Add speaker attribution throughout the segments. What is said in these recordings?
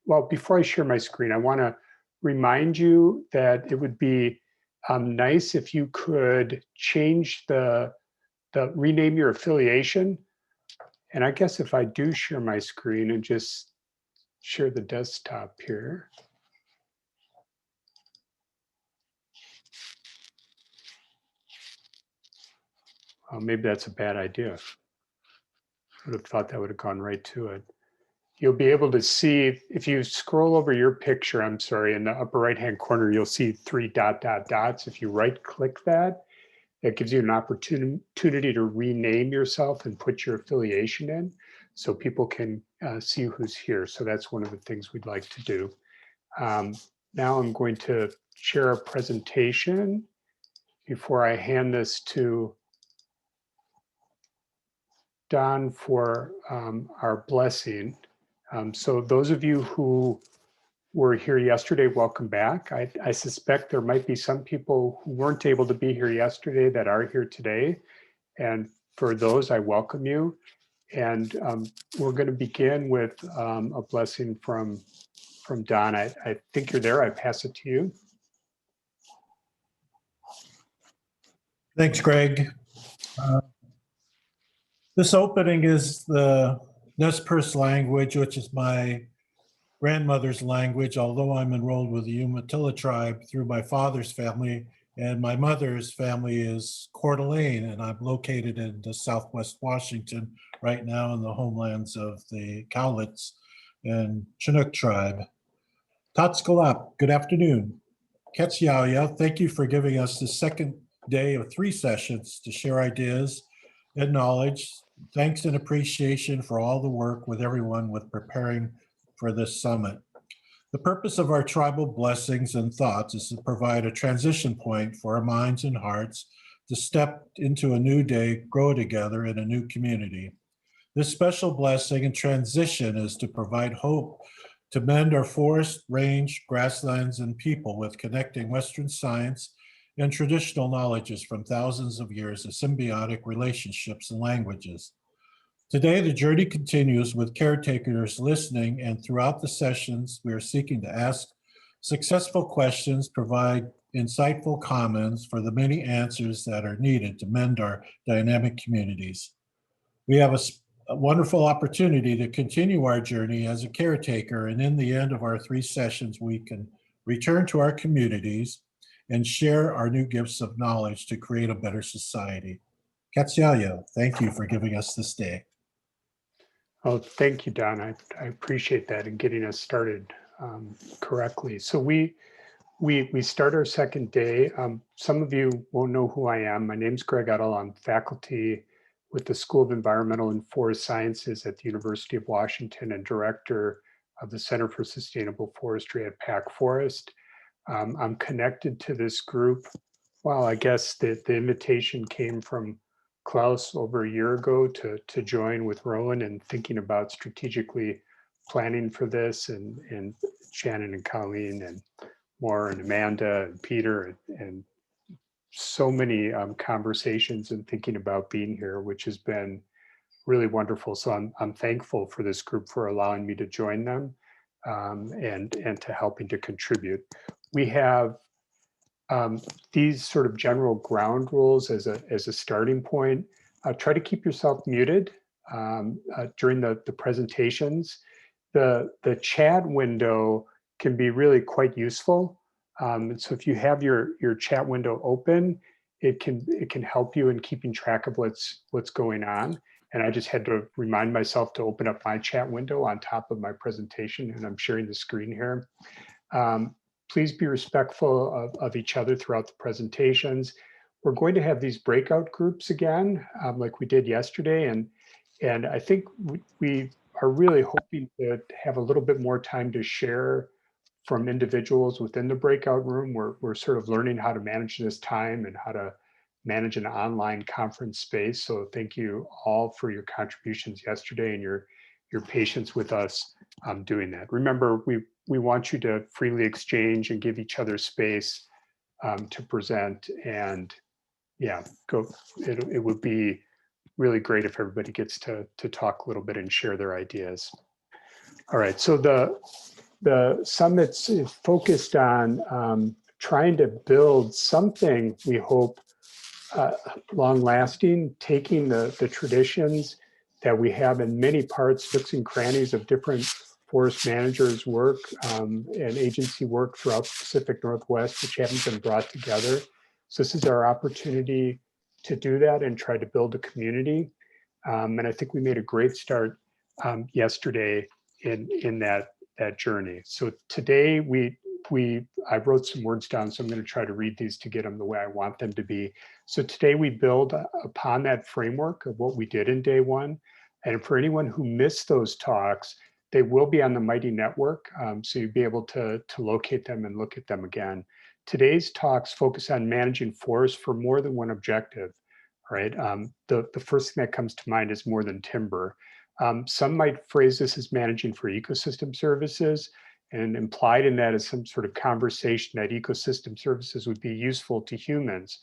Speaker 1: well, before I share my screen, I want to remind you that it would be nice if you could change rename your affiliation. And I guess if I do share my screen and just share the desktop here. Well, maybe that's a bad idea. I would have thought that would have gone right to it. You'll be able to see, if you scroll over your picture, I'm sorry, in the upper right-hand corner, you'll see 3 dots. If you right-click that, that gives you an opportunity to rename yourself and put your affiliation in so people can see who's here. So that's one of the things we'd like to do. Now I'm going to share a presentation before I hand this to Don for our blessing. So those of you who were here yesterday, welcome back. I suspect there might be some people who weren't able to be here yesterday that are here today. And for those, I welcome you. And we're going to begin with a blessing from Don. I think you're there. I pass it to you.
Speaker 2: Thanks, Greg. This opening is the Nez Perce language, which is my grandmother's language, although I'm enrolled with the UMATILLA tribe through my father's family, and my mother's family is Coeur d'Alene, and I'm located in the Southwest Washington right now in the homelands of the Cowlitz and Chinook tribe. Tatskalap, good afternoon. Ketsiauya, thank you for giving us the second day of 3 sessions to share ideas and knowledge. Thanks and appreciation for all the work with everyone with preparing for this summit. The purpose of our tribal blessings and thoughts is to provide a transition point for our minds and hearts to step into a new day, grow together in a new community. This special blessing and transition is to provide hope to mend our forest, range, grasslands, and people with connecting Western science and traditional knowledges from thousands of years of symbiotic relationships and languages. Today, the journey continues with caretakers listening, and throughout the sessions, we are seeking to ask successful questions, provide insightful comments for the many answers that are needed to mend our dynamic communities. We have a wonderful opportunity to continue our journey as a caretaker, and in the end of our 3 sessions, we can return to our communities and share our new gifts of knowledge to create a better society. Katsiaya, thank you for giving us this day.
Speaker 1: Oh, thank you, Don. I appreciate that and getting us started correctly. So we start our second day. Some of you won't know who I am. My name's Greg Uttle. I'm faculty with the School of Environmental and Forest Sciences at the University of Washington and director of the Center for Sustainable Forestry at PAC Forest. I'm connected to this group. Well, I guess the invitation came from Klaus over a year ago to join with Rowan and thinking about strategically planning for this, and Shannon and Colleen and Maura and Amanda and Peter and so many conversations and thinking about being here, which has been really wonderful. So I'm thankful for this group for allowing me to join them and to helping to contribute. We have these sort of general ground rules as a starting point. Try to keep yourself muted during the presentations. The chat window can be really quite useful. So if you have your chat window open, it can help you in keeping track of what's going on. And I just had to remind myself to open up my chat window on top of my presentation, and I'm sharing the screen here. Please be respectful of each other throughout the presentations. We're going to have these breakout groups again, like we did yesterday. And I think we are really hoping to have a little bit more time to share from individuals within the breakout room. We're sort of learning how to manage this time and how to manage an online conference space. So thank you all for your contributions yesterday and your patience with us doing that. Remember, we want you to freely exchange and give each other space to present, and yeah, it would be really great if everybody gets to talk a little bit and share their ideas. All right, so the summit's focused on trying to build something, we hope, long-lasting, taking the traditions that we have in many parts, nooks and crannies of different forest managers' work and agency work throughout the Pacific Northwest, which haven't been brought together. So this is our opportunity to do that and try to build a community. And I think we made a great start yesterday in that journey. So today I wrote some words down, so I'm going to try to read these to get them the way I want them to be. So today we build upon that framework of what we did in day one. And for anyone who missed those talks, they will be on the Mighty Network, so you'll be able to locate them and look at them again. Today's talks focus on managing forests for more than one objective, right? The first thing that comes to mind is more than timber. Some might phrase this as managing for ecosystem services, and implied in that is some sort of conversation that ecosystem services would be useful to humans,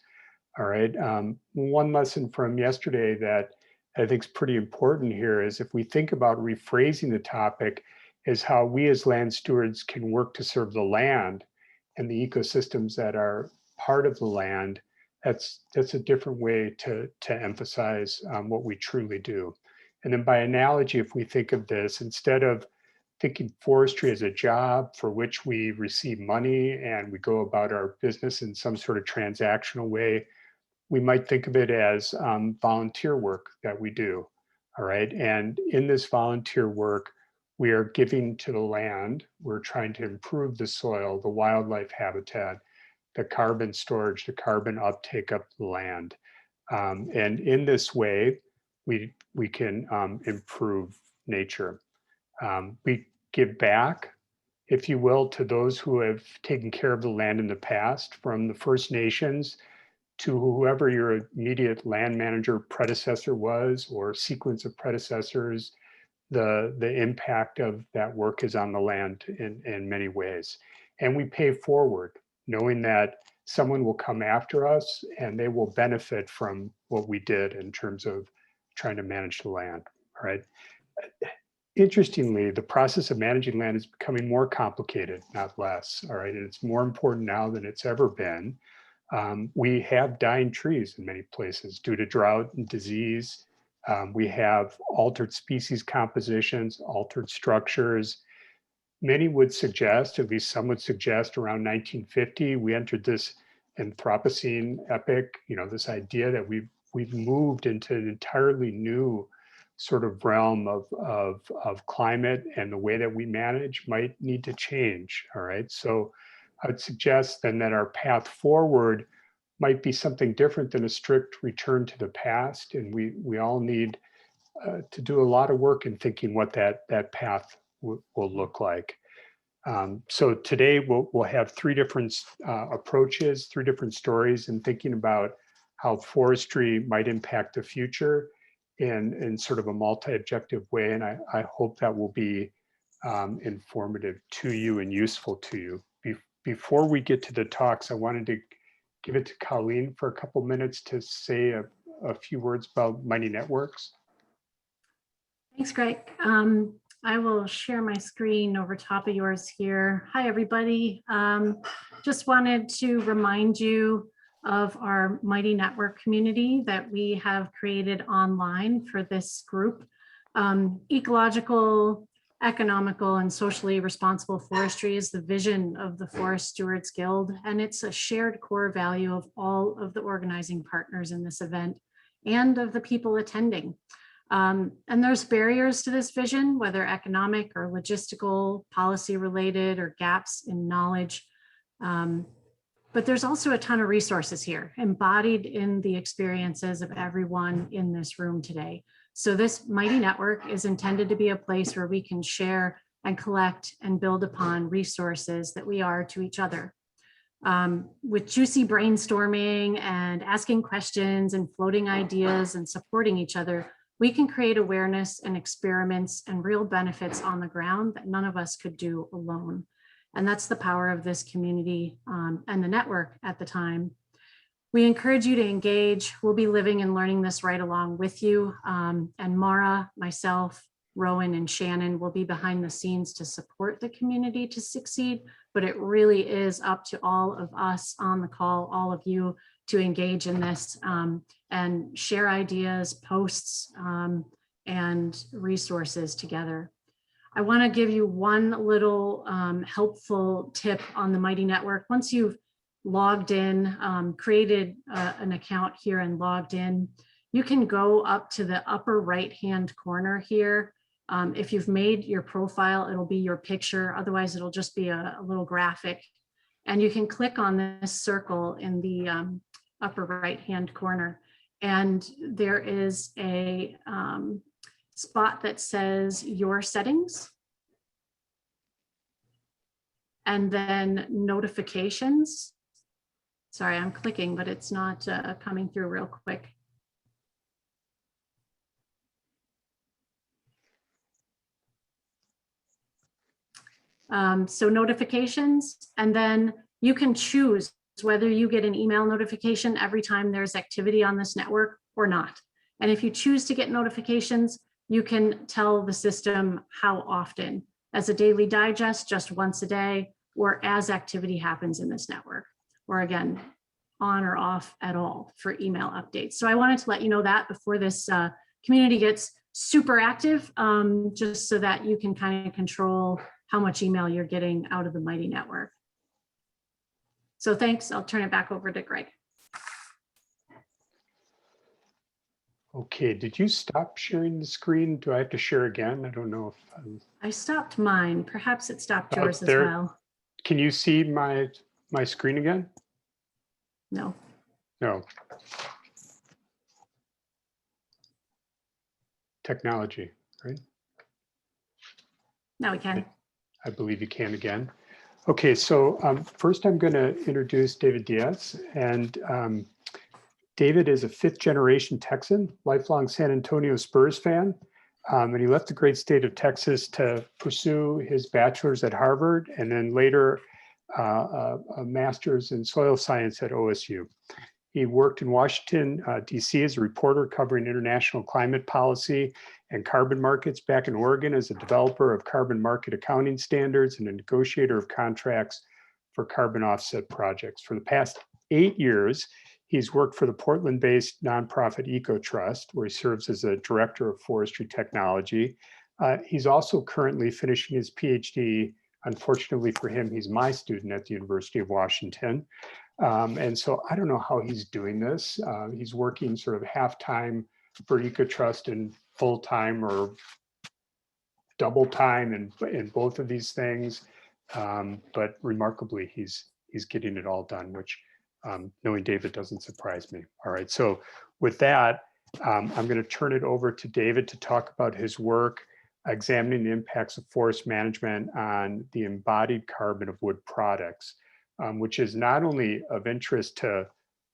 Speaker 1: all right? One lesson from yesterday that I think is pretty important here is if we think about rephrasing the topic is how we as land stewards can work to serve the land and the ecosystems that are part of the land. That's a different way to emphasize what we truly do. And then by analogy, if we think of this, instead of thinking forestry as a job for which we receive money and we go about our business in some sort of transactional way, we might think of it as volunteer work that we do, all right? And in this volunteer work, we are giving to the land. We're trying to improve the soil, the wildlife habitat, the carbon storage, the carbon uptake of the land. And in this way, we can improve nature. We give back, if you will, to those who have taken care of the land in the past, from the First Nations to whoever your immediate land manager predecessor was, or sequence of predecessors. The impact of that work is on the land in many ways. And we pay forward, knowing that someone will come after us and they will benefit from what we did in terms of trying to manage the land, right? Interestingly, the process of managing land is becoming more complicated, not less, all right? And it's more important now than it's ever been. We have dying trees in many places due to drought and disease. We have altered species compositions, altered structures. Many would suggest, at least some would suggest, around 1950, we entered this Anthropocene epoch, this idea that we've moved into an entirely new sort of realm of climate, and the way that we manage might need to change, all right? So I would suggest then that our path forward might be something different than a strict return to the past, and we all need to do a lot of work in thinking what that path will look like. So today we'll have three different approaches, three different stories, in thinking about how forestry might impact the future in sort of a multi-objective way. And I hope that will be informative to you and useful to you. Before we get to the talks, I wanted to give it to Colleen for a couple minutes to say a few words about Mighty Networks.
Speaker 3: Thanks, Greg. I will share my screen over top of yours here. Hi, everybody. Just wanted to remind you of our Mighty Network community that we have created online for this group. Ecological, economical, and socially responsible forestry is the vision of the Forest Stewards Guild, and it's a shared core value of all of the organizing partners in this event and of the people attending. And there's barriers to this vision, whether economic or logistical, policy related, or gaps in knowledge. But there's also a ton of resources here embodied in the experiences of everyone in this room today. So this Mighty Network is intended to be a place where we can share and collect and build upon resources that we are to each other. With juicy brainstorming and asking questions and floating ideas and supporting each other, we can create awareness and experiments and real benefits on the ground that none of us could do alone. And that's the power of this community and the network at the time. We encourage you to engage. We'll be living and learning this right along with you. And Mara, myself, Rowan and Shannon will be behind the scenes to support the community to succeed, but it really is up to all of us on the call, all of you, to engage in this and share ideas, posts, and resources together. I want to give you one little helpful tip on the Mighty Network. Once you've logged in, created an account here and logged in, you can go up to the upper right-hand corner here. If you've made your profile, it'll be your picture. Otherwise, it'll just be a little graphic. And you can click on this circle in the upper right-hand corner. And there is a spot that says your settings. And then notifications. Sorry, I'm clicking, but it's not coming through real quick. So notifications, and then you can choose whether you get an email notification every time there's activity on this network or not. And if you choose to get notifications, you can tell the system how often, as a daily digest, just once a day, or as activity happens in this network, or again, on or off at all for email updates. So I wanted to let you know that before this community gets super active, just so that you can kind of control how much email you're getting out of the Mighty Network. So thanks, I'll turn it back over to Greg.
Speaker 1: Okay, did you stop sharing the screen? Do I have to share again? I don't know if
Speaker 3: I stopped mine. Perhaps it stopped
Speaker 1: Oh,
Speaker 3: yours as
Speaker 1: there.
Speaker 3: well.
Speaker 1: Can you see my screen again?
Speaker 3: No.
Speaker 1: No. Technology, right?
Speaker 3: Now we can.
Speaker 1: I believe you can again. Okay, so first I'm going to introduce David DIAZ. And David is a fifth-generation Texan, lifelong San Antonio Spurs fan. And he left the great state of Texas to pursue his bachelor's at Harvard and then later a master's in soil science at OSU. He worked in Washington, DC as a reporter covering international climate policy and carbon markets, back in Oregon as a developer of carbon market accounting standards and a negotiator of contracts for carbon offset projects. For the past 8 years, he's worked for the Portland-based nonprofit ECOTRUST, where he serves as a director of forestry technology. He's also currently finishing his PhD. Unfortunately for him, he's my student at the University of Washington. And so I don't know how he's doing this. He's working sort of half-time for EcoTrust and full-time or double time in both of these things. But remarkably, he's getting it all done, which knowing David doesn't surprise me. All right, so with that, I'm going to turn it over to David to talk about his work examining the impacts of forest management on the embodied carbon of wood products, which is not only of interest to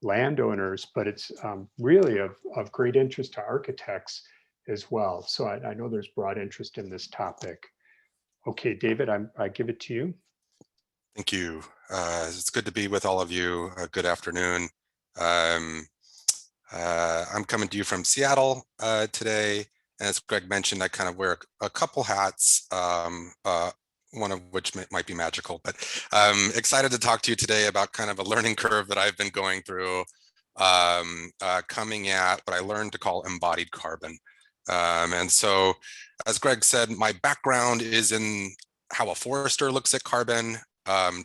Speaker 1: landowners, but it's really of great interest to architects as well. So I know there's broad interest in this topic. Okay, David, I give it to you.
Speaker 4: Thank you. It's good to be with all of you. Good afternoon. I'm coming to you from Seattle today. And as Greg mentioned, I kind of wear a couple hats, one of which might be magical, but I'm excited to talk to you today about kind of a learning curve that I've been going through, coming at what I learned to call embodied carbon. And so, as Greg said, my background is in how a forester looks at carbon,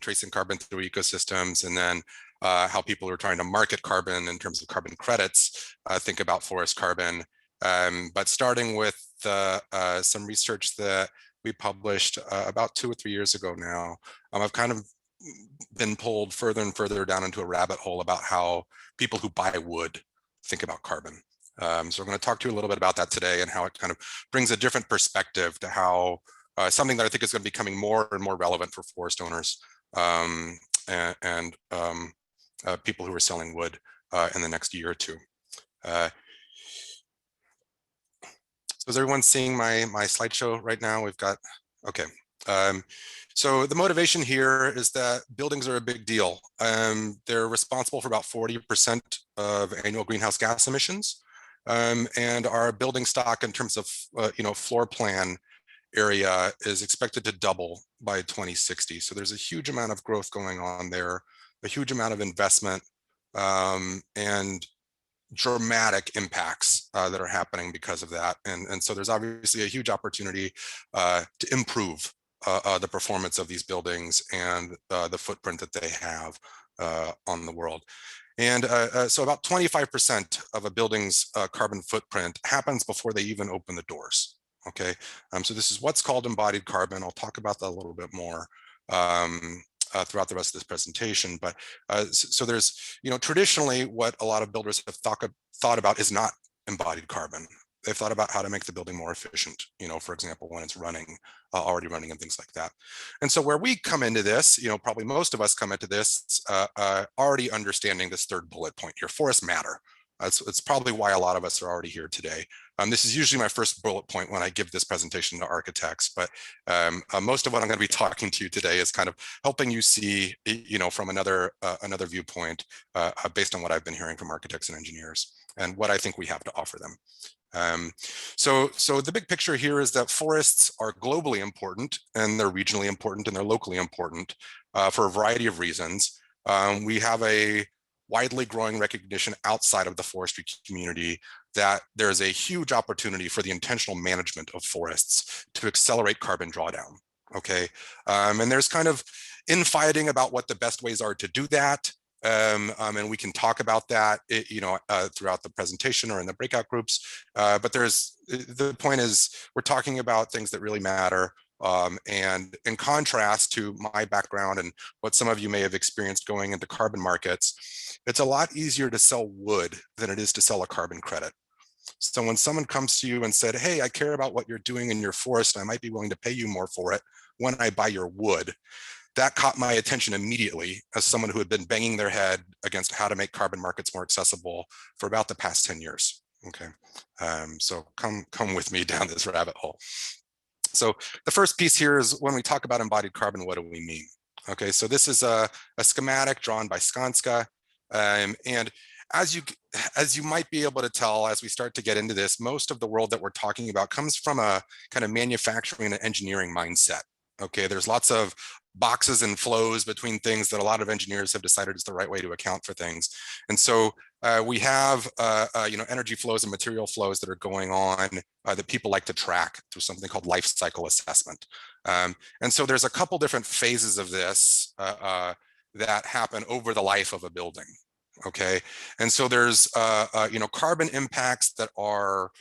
Speaker 4: tracing carbon through ecosystems, and then how people who are trying to market carbon in terms of carbon credits think about forest carbon. But starting with some research that we published about 2 or 3 years ago now, I've kind of been pulled further and further down into a rabbit hole about how people who buy wood think about carbon. So we're going to talk to you a little bit about that today and how it kind of brings a different perspective to how something that I think is going to be becoming more and more relevant for forest owners and people who are selling wood in the next year or two. So is everyone seeing my slideshow right now? We've got, okay. So the motivation here is that buildings are a big deal. They're responsible for about 40% of annual greenhouse gas emissions. And our building stock in terms of floor plan area is expected to double by 2060. So there's a huge amount of growth going on there, a huge amount of investment, and dramatic impacts that are happening because of that. And so there's obviously a huge opportunity to improve the performance of these buildings and the footprint that they have on the world. And so about 25% of a building's carbon footprint happens before they even open the doors. Okay, so this is what's called embodied carbon. I'll talk about that a little bit more throughout the rest of this presentation. But so there's, traditionally what a lot of builders have thought about is not embodied carbon. They've thought about how to make the building more efficient, for example, when it's running, already running and things like that. And so where we come into this, probably most of us come into this already understanding this third bullet point here, forests matter. It's probably why a lot of us are already here today. This is usually my first bullet point when I give this presentation to architects, but most of what I'm going to be talking to you today is kind of helping you see, from another viewpoint based on what I've been hearing from architects and engineers and what I think we have to offer them. So the big picture here is that forests are globally important, and they're regionally important, and they're locally important for a variety of reasons. We have a widely growing recognition outside of the forestry community that there's a huge opportunity for the intentional management of forests to accelerate carbon drawdown. Okay, and there's kind of infighting about what the best ways are to do that. And we can talk about that, throughout the presentation or in the breakout groups. But the point is, we're talking about things that really matter. And in contrast to my background and what some of you may have experienced going into carbon markets, it's a lot easier to sell wood than it is to sell a carbon credit. So when someone comes to you and said, hey, I care about what you're doing in your forest, and I might be willing to pay you more for it when I buy your wood, that caught my attention immediately as someone who had been banging their head against how to make carbon markets more accessible for about the past 10 years. Okay, so come with me down this rabbit hole. So the first piece here is when we talk about embodied carbon, what do we mean? Okay, so this is a schematic drawn by Skanska. And as you might be able to tell, as we start to get into this, most of the world that we're talking about comes from a kind of manufacturing and engineering mindset. Okay, there's lots of boxes and flows between things that a lot of engineers have decided is the right way to account for things. And so we have energy flows and material flows that are going on that people like to track through something called life cycle assessment. And so there's a couple different phases of this that happen over the life of a building. Okay, and so there's carbon impacts that are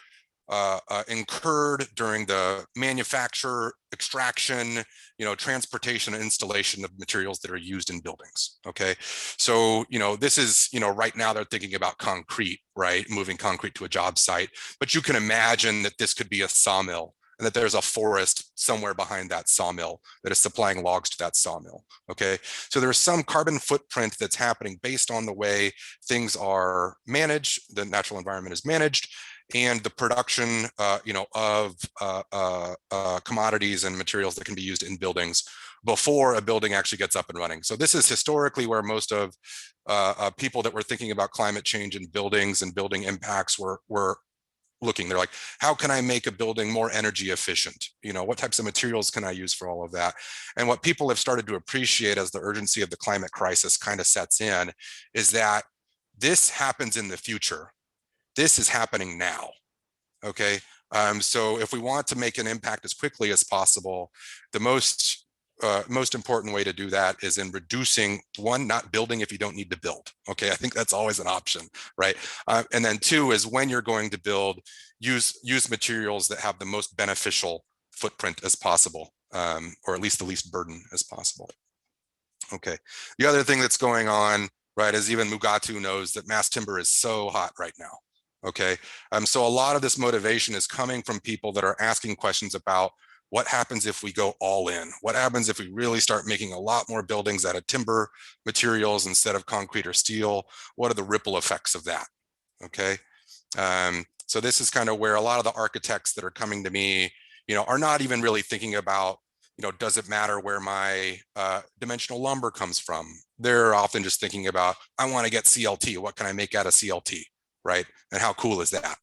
Speaker 4: incurred during the manufacture, extraction, transportation and installation of materials that are used in buildings. Okay, so this is right now they're thinking about concrete, right, moving concrete to a job site, but you can imagine that this could be a sawmill and that there's a forest somewhere behind that sawmill that is supplying logs to that sawmill. Okay, so there's some carbon footprint that's happening based on the way things are managed, the natural environment is managed, and the production of commodities and materials that can be used in buildings before a building actually gets up and running. So this is historically where most of people that were thinking about climate change in buildings and building impacts were looking. They're like, how can I make a building more energy efficient? What types of materials can I use for all of that? And what people have started to appreciate as the urgency of the climate crisis kind of sets in is that this happens in the future. This is happening now. Okay, so if we want to make an impact as quickly as possible, the most important way to do that is in reducing, one, not building if you don't need to build. Okay, I think that's always an option, right? And then two is when you're going to build, use materials that have the most beneficial footprint as possible, or at least the least burden as possible. Okay, the other thing that's going on, right, is even Mugatu knows that mass timber is so hot right now. Okay, so a lot of this motivation is coming from people that are asking questions about what happens if we go all in? What happens if we really start making a lot more buildings out of timber materials instead of concrete or steel? What are the ripple effects of that? Okay, so this is kind of where a lot of the architects that are coming to me, are not even really thinking about, does it matter where my dimensional lumber comes from? They're often just thinking about, I want to get CLT. What can I make out of CLT? Right? And how cool is that?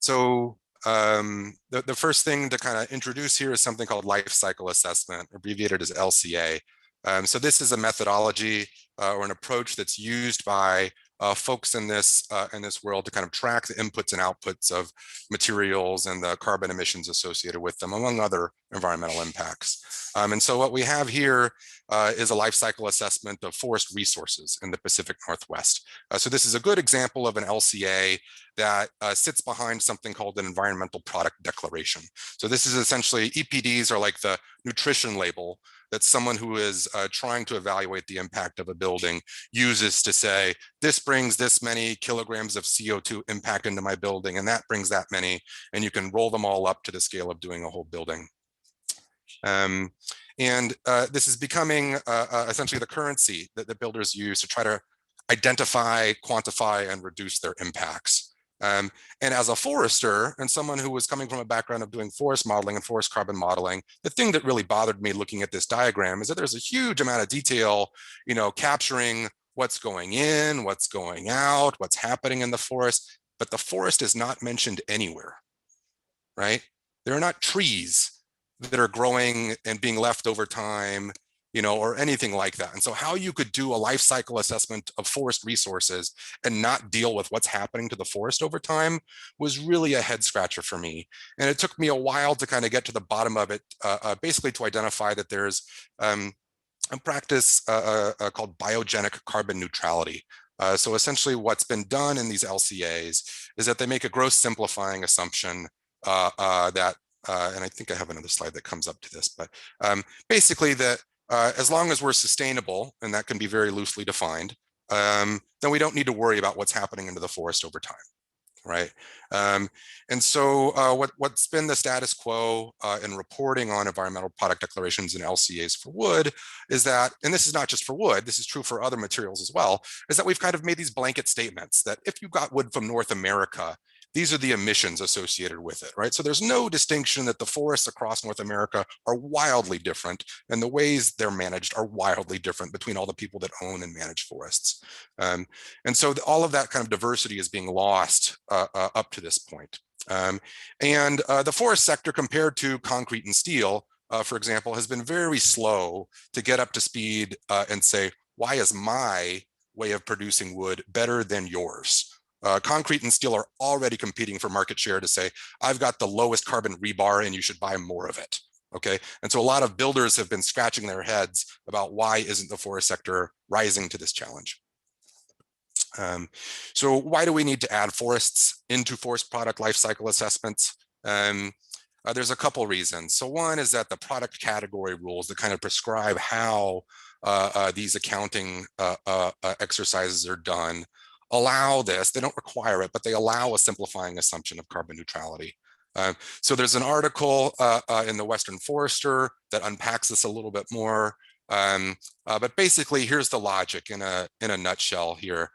Speaker 4: So the first thing to kind of introduce here is something called life cycle assessment, abbreviated as LCA. So this is a methodology or an approach that's used by folks in this world to kind of track the inputs and outputs of materials and the carbon emissions associated with them, among other environmental impacts. And so what we have here is a life cycle assessment of forest resources in the Pacific Northwest. So this is a good example of an LCA that sits behind something called an environmental product declaration. So this is essentially, EPDs are like the nutrition label that someone who is trying to evaluate the impact of a building uses to say, this brings this many kilograms of CO2 impact into my building, and that brings that many, and you can roll them all up to the scale of doing a whole building. This is becoming essentially the currency that the builders use to try to identify, quantify, and reduce their impacts. And as a forester and someone who was coming from a background of doing forest modeling and forest carbon modeling, the thing that really bothered me looking at this diagram is that there's a huge amount of detail, capturing what's going in, what's going out, what's happening in the forest, but the forest is not mentioned anywhere, right? There are not trees that are growing and being left over time, or anything like that. And so how you could do a life cycle assessment of forest resources and not deal with what's happening to the forest over time was really a head scratcher for me. And it took me a while to kind of get to the bottom of it, basically to identify that there's a practice called biogenic carbon neutrality. So essentially what's been done in these LCAs is that they make a gross simplifying assumption that, and I think I have another slide that comes up to this, but basically that as long as we're sustainable, and that can be very loosely defined, then we don't need to worry about what's happening into the forest over time, right? And so what's been the status quo in reporting on environmental product declarations and LCAs for wood is that, and this is not just for wood, this is true for other materials as well, is that we've kind of made these blanket statements that if you got wood from North America, these are the emissions associated with it, right? So there's no distinction that the forests across North America are wildly different, and the ways they're managed are wildly different between all the people that own and manage forests. And so all of that kind of diversity is being lost up to this point. The forest sector, compared to concrete and steel, for example, has been very slow to get up to speed and say, why is my way of producing wood better than yours? Concrete and steel are already competing for market share to say, I've got the lowest carbon rebar and you should buy more of it, okay? And so a lot of builders have been scratching their heads about why isn't the forest sector rising to this challenge? So why do we need to add forests into forest product life cycle assessments? There's a couple reasons. So one is that the product category rules that kind of prescribe how these accounting exercises are done allow this. They don't require it, but they allow a simplifying assumption of carbon neutrality. So there's an article in the Western Forester that unpacks this a little bit more. But basically, here's the logic in a nutshell here,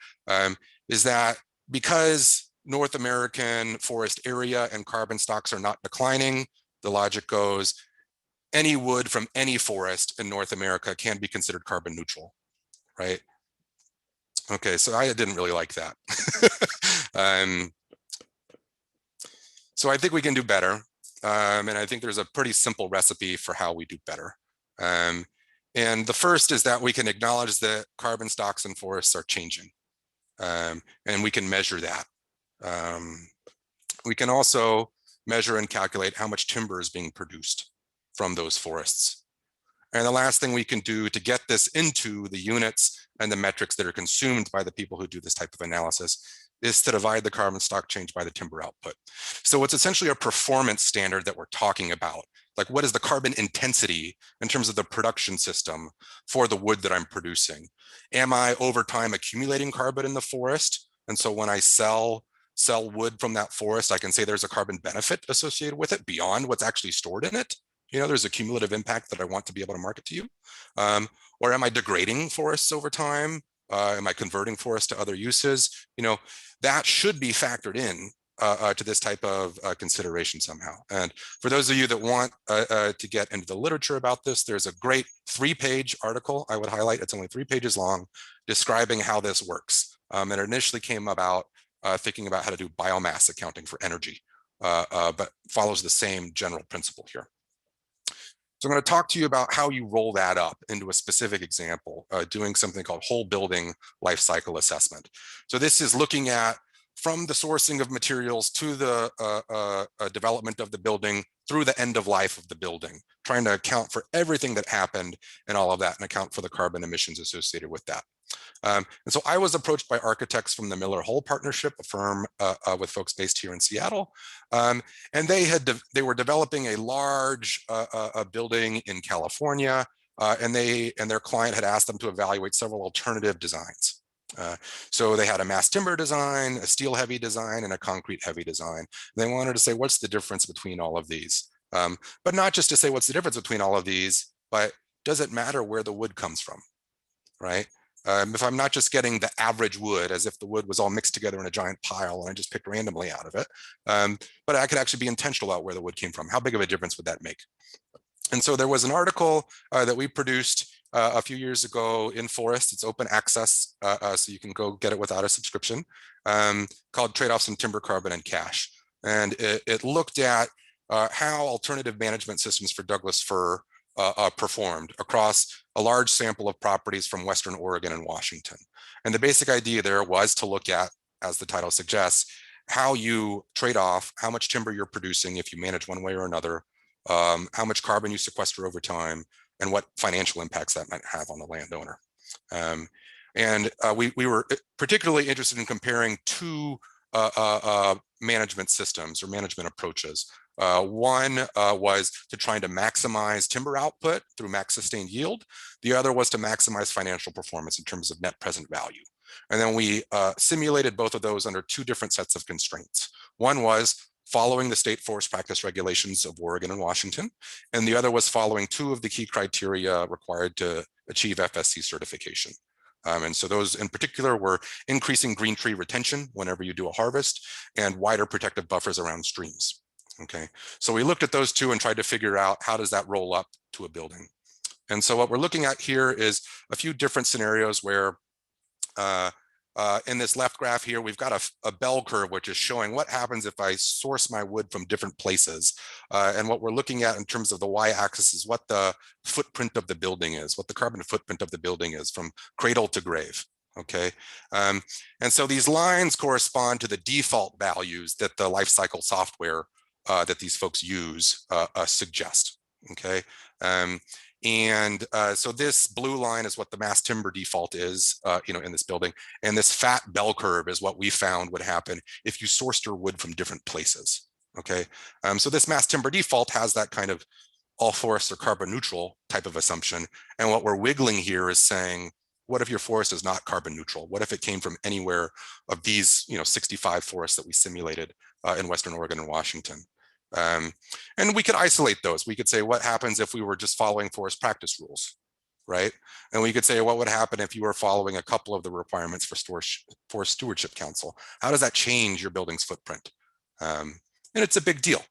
Speaker 4: is that because North American forest area and carbon stocks are not declining, the logic goes, any wood from any forest in North America can be considered carbon neutral, right? Okay, so I didn't really like that. So I think we can do better. And I think there's a pretty simple recipe for how we do better. And the first is that we can acknowledge that carbon stocks in forests are changing. And we can measure that. We can also measure and calculate how much timber is being produced from those forests. And the last thing we can do to get this into the units and the metrics that are consumed by the people who do this type of analysis is to divide the carbon stock change by the timber output. So it's essentially a performance standard that we're talking about. Like, what is the carbon intensity in terms of the production system for the wood that I'm producing? Am I over time accumulating carbon in the forest? And so when I sell wood from that forest, I can say there's a carbon benefit associated with it beyond what's actually stored in it. There's a cumulative impact that I want to be able to market to you. Or am I degrading forests over time? Am I converting forests to other uses? That should be factored in to this type of consideration somehow. And for those of you that want to get into the literature about this, there's a great 3-page article I would highlight. It's only 3 pages long, describing how this works. And it initially came about thinking about how to do biomass accounting for energy. but follows the same general principle here. So I'm going to talk to you about how you roll that up into a specific example, doing something called whole building life cycle assessment. So this is looking at from the sourcing of materials to the development of the building through the end of life of the building, trying to account for everything that happened and all of that and account for the carbon emissions associated with that. And so I was approached by architects from the Miller-Hull Partnership, a firm with folks based here in Seattle, and they were developing a large building in California, and their client had asked them to evaluate several alternative designs. So they had a mass timber design, a steel heavy design, and a concrete heavy design. They wanted to say, what's the difference between all of these? But not just to say what's the difference between all of these, but does it matter where the wood comes from, right? If I'm not just getting the average wood as if the wood was all mixed together in a giant pile and I just picked randomly out of it, but I could actually be intentional about where the wood came from. How big of a difference would that make? And so there was an article that we produced a few years ago in Forest. It's open access, so you can go get it without a subscription, called Trade-offs in Timber, Carbon, and Cash. And it looked at how alternative management systems for Douglas fir performed across a large sample of properties from Western Oregon and Washington. And the basic idea there was to look at, as the title suggests, how you trade off how much timber you're producing if you manage one way or another, how much carbon you sequester over time, and what financial impacts that might have on the landowner. We were particularly interested in comparing two management systems or management approaches. One was to trying to maximize timber output through max sustained yield. The other was to maximize financial performance in terms of net present value. And then we simulated both of those under two different sets of constraints. One was following the state forest practice regulations of Oregon and Washington, and the other was following two of the key criteria required to achieve FSC certification. And so those in particular were increasing green tree retention whenever you do a harvest and wider protective buffers around streams. Okay, so we looked at those two and tried to figure out how does that roll up to a building. And so what we're looking at here is a few different scenarios where in this left graph here, we've got a bell curve, which is showing what happens if I source my wood from different places. And what we're looking at in terms of the y-axis is what the footprint of the building is, what the carbon footprint of the building is from cradle to grave. Okay, and so these lines correspond to the default values that the life cycle software that these folks use suggest. Okay, so this blue line is what the mass timber default is, in this building, and this fat bell curve is what we found would happen if you sourced your wood from different places. Okay, so this mass timber default has that kind of all forests are carbon neutral type of assumption, and what we're wiggling here is saying, what if your forest is not carbon neutral? What if it came from anywhere of these, 65 forests that we simulated in Western Oregon and Washington? And we could isolate those. We could say, what happens if we were just following forest practice rules, right? And we could say, what would happen if you were following a couple of the requirements for Forest Stewardship Council? How does that change your building's footprint? And it's a big deal.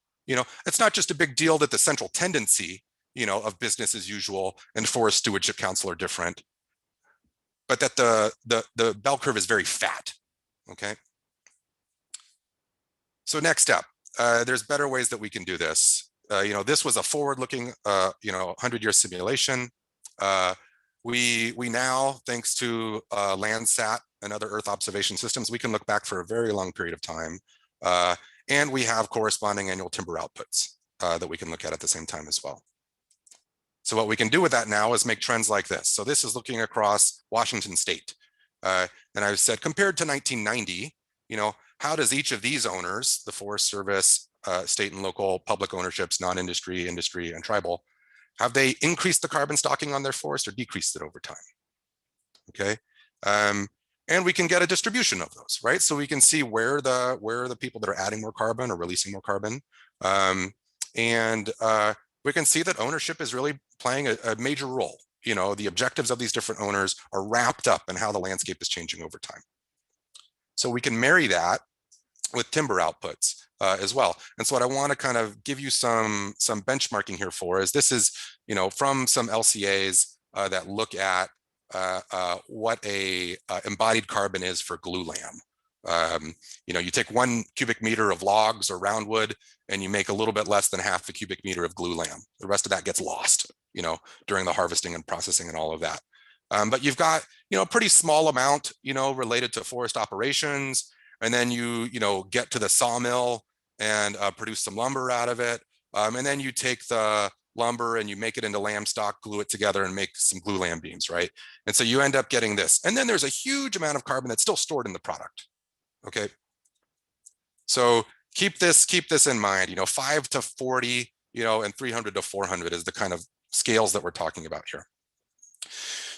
Speaker 4: It's not just a big deal that the central tendency, of business as usual and Forest Stewardship Council are different, but that the bell curve is very fat, okay? So next step. There's better ways that we can do this. This was a forward-looking, 100-year simulation. We now, thanks to Landsat and other Earth observation systems, we can look back for a very long period of time. And we have corresponding annual timber outputs that we can look at the same time as well. So what we can do with that now is make trends like this. So this is looking across Washington state. And I've said, compared to 1990, how does each of these owners, the Forest Service, state and local public ownerships, non-industry, industry, and tribal, have they increased the carbon stocking on their forest or decreased it over time? Okay, and we can get a distribution of those, right? So we can see where the people that are adding more carbon or releasing more carbon, and we can see that ownership is really playing a major role. The objectives of these different owners are wrapped up in how the landscape is changing over time. So we can marry that with timber outputs as well. And so what I want to kind of give you some benchmarking here for is this is, from some LCAs that look at what a embodied carbon is for glulam. You take 1 cubic meter of logs or roundwood and you make a little bit less than half a cubic meter of glue lam. The rest of that gets lost, during the harvesting and processing and all of that. But you've got, a pretty small amount, related to forest operations. And then you get to the sawmill and produce some lumber out of it. And then you take the lumber and you make it into lam stock, glue it together and make some glue lam beams, right? And so you end up getting this. And then there's a huge amount of carbon that's still stored in the product. Okay. So keep this in mind, 5 to 40, and 300 to 400 is the kind of scales that we're talking about here.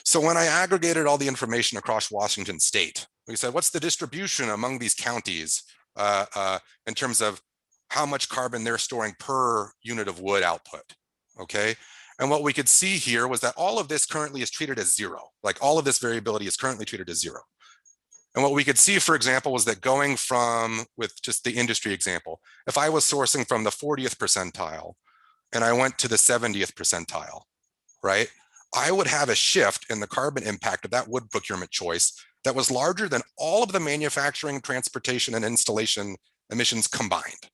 Speaker 4: So when I aggregated all the information across Washington state, we said, what's the distribution among these counties in terms of how much carbon they're storing per unit of wood output, okay? And what we could see here was that all of this currently is treated as 0. Like all of this variability is currently treated as 0. And what we could see, for example, was that going from, with just the industry example, if I was sourcing from the 40th percentile and I went to the 70th percentile, right? I would have a shift in the carbon impact of that wood procurement choice that was larger than all of the manufacturing, transportation, and installation emissions combined.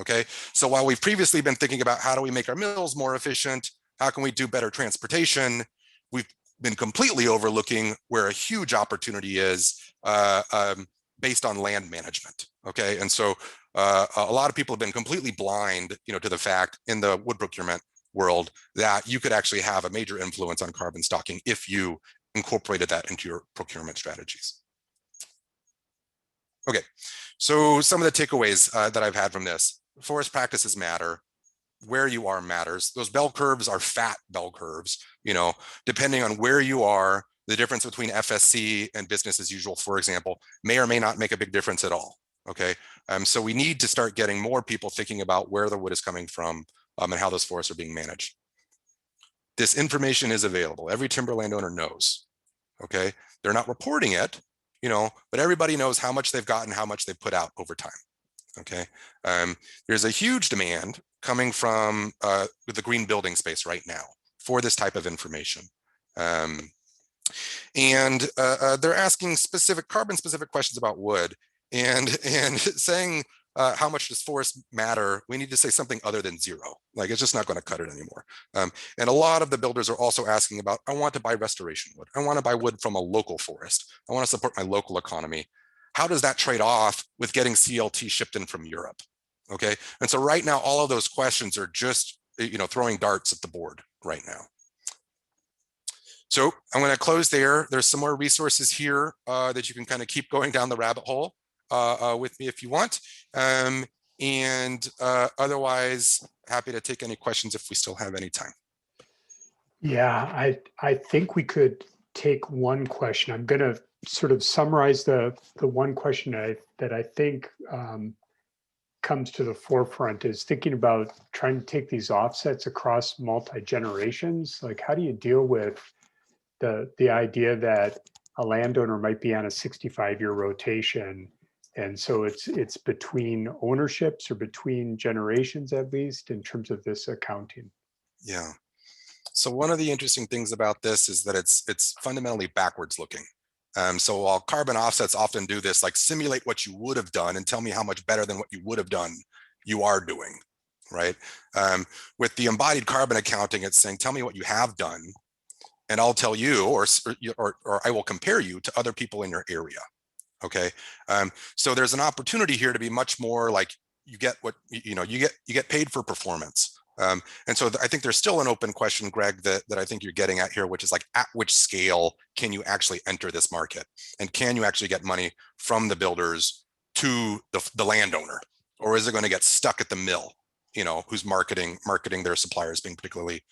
Speaker 4: Okay, so while we've previously been thinking about how do we make our mills more efficient, how can we do better transportation, we've been completely overlooking where a huge opportunity is based on land management. Okay, and so a lot of people have been completely blind, to the fact in the wood procurement world that you could actually have a major influence on carbon stocking if you incorporated that into your procurement strategies. Okay, so some of the takeaways that I've had from this: forest practices matter, where you are matters. Those bell curves are fat bell curves, depending on where you are, the difference between FSC and business as usual, for example, may or may not make a big difference at all. Okay, so we need to start getting more people thinking about where the wood is coming from and how those forests are being managed. This information is available. Every timber landowner knows. Okay, they're not reporting it, but everybody knows how much they've gotten, how much they've put out over time. Okay, there's a huge demand coming from the green building space right now for this type of information. And they're asking carbon specific questions about wood and saying, how much does forest matter? We need to say something other than 0. Like, it's just not going to cut it anymore. And a lot of the builders are also asking about, I want to buy restoration wood. I want to buy wood from a local forest. I want to support my local economy. How does that trade off with getting CLT shipped in from Europe? Okay, and so right now, all of those questions are just, throwing darts at the board right now. So I'm going to close there. There's some more resources here that you can kind of keep going down the rabbit hole with me if you want. Otherwise, happy to take any questions if we still have any time.
Speaker 1: Yeah, I think we could take one question. I'm going to sort of summarize the one question that I think comes to the forefront is thinking about trying to take these offsets across multi-generations. Like, how do you deal with the idea that a landowner might be on a 65-year rotation, and so it's between ownerships or between generations, at least in terms of this accounting?
Speaker 4: Yeah. So one of the interesting things about this is that it's fundamentally backwards looking. So while carbon offsets often do this, like simulate what you would have done and tell me how much better than what you would have done you are doing, right? With the embodied carbon accounting, it's saying, tell me what you have done, and I'll tell you, or I will compare you to other people in your area. Okay, so there's an opportunity here to be much more like you get what you get paid for performance. And so I think there's still an open question, Greg, that I think you're getting at here, which is like, at which scale can you actually enter this market, and can you actually get money from the builders to the landowner, or is it going to get stuck at the mill, who's marketing their suppliers being particularly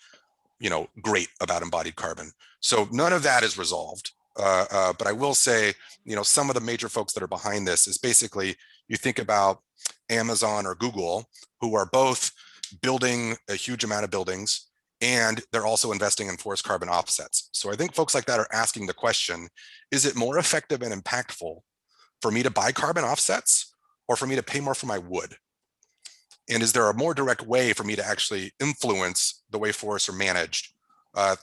Speaker 4: great about embodied carbon? So none of that is resolved. But I will say, some of the major folks that are behind this is basically, you think about Amazon or Google, who are both building a huge amount of buildings, and they're also investing in forest carbon offsets. So I think folks like that are asking the question, is it more effective and impactful for me to buy carbon offsets or for me to pay more for my wood? And is there a more direct way for me to actually influence the way forests are managed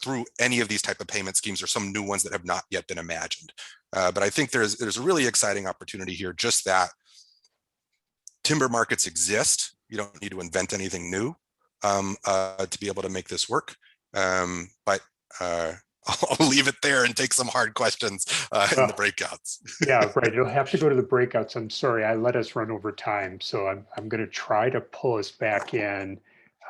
Speaker 4: through any of these type of payment schemes or some new ones that have not yet been imagined. But I think there's a really exciting opportunity here, just that timber markets exist. You don't need to invent anything new to be able to make this work. But I'll leave it there and take some hard questions in the breakouts.
Speaker 1: Yeah, right. You'll have to go to the breakouts. I'm sorry, I let us run over time. So I'm going to try to pull us back in.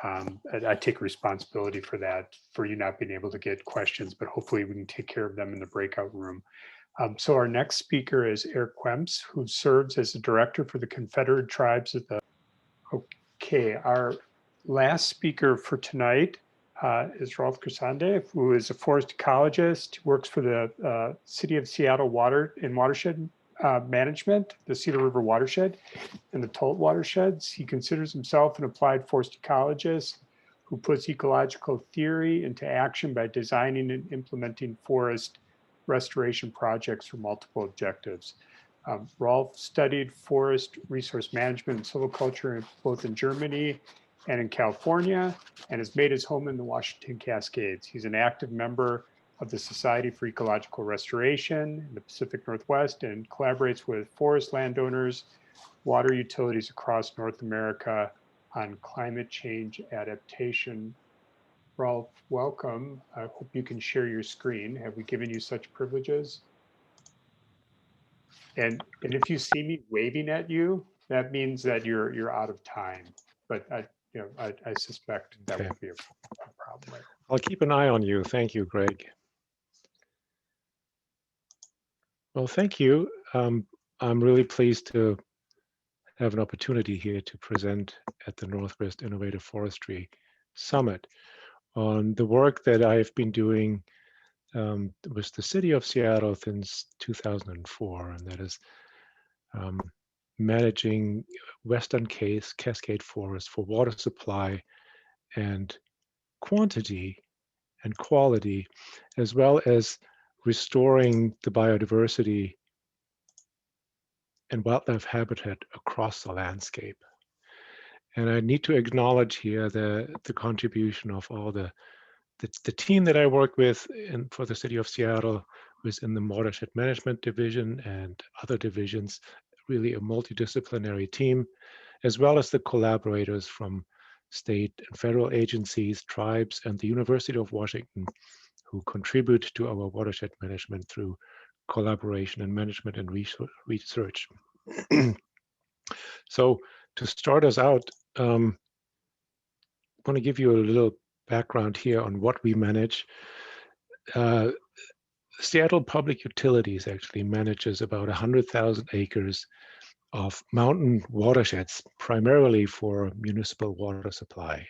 Speaker 1: I take responsibility for that, for you not being able to get questions, but hopefully we can take care of them in the breakout room. So our next speaker is Eric QUAEMPTS, who serves as the director for the Confederated Tribes of the. Okay, our last speaker for tonight is ROLF GERSONDE, who is a forest ecologist, works for the City of Seattle Watershed Management, the Cedar River Watershed, and the Tolt Watersheds. He considers himself an applied forest ecologist who puts ecological theory into action by designing and implementing forest restoration projects for multiple objectives. Rolf studied forest resource management and silviculture both in Germany and in California, and has made his home in the Washington Cascades. He's an active member of the Society for Ecological Restoration in the Pacific Northwest and collaborates with forest landowners, water utilities across North America on climate change adaptation. Rolf, welcome. I hope you can share your screen. Have we given you such privileges? And if you see me waving at you, that means that you're out of time. But I suspect that won't be a problem.
Speaker 5: I'll keep an eye on you. Thank you, Greg. Well, thank you. I'm really pleased to have an opportunity here to present at the Northwest Innovative Forestry Summit on the work that I've been doing with the City of Seattle since 2004, and that is managing Western Cascade Forest for water supply and quantity and quality, as well as restoring the biodiversity and wildlife habitat across the landscape. And I need to acknowledge here the contribution of all the team that I work with for the City of Seattle within the Watershed Management Division and other divisions, really a multidisciplinary team, as well as the collaborators from state and federal agencies, tribes, and the University of Washington, who contribute to our watershed management through collaboration and management and research. So to start us out, I want to give you a little background here on what we manage. Seattle Public Utilities actually manages about 100,000 acres of mountain watersheds, primarily for municipal water supply.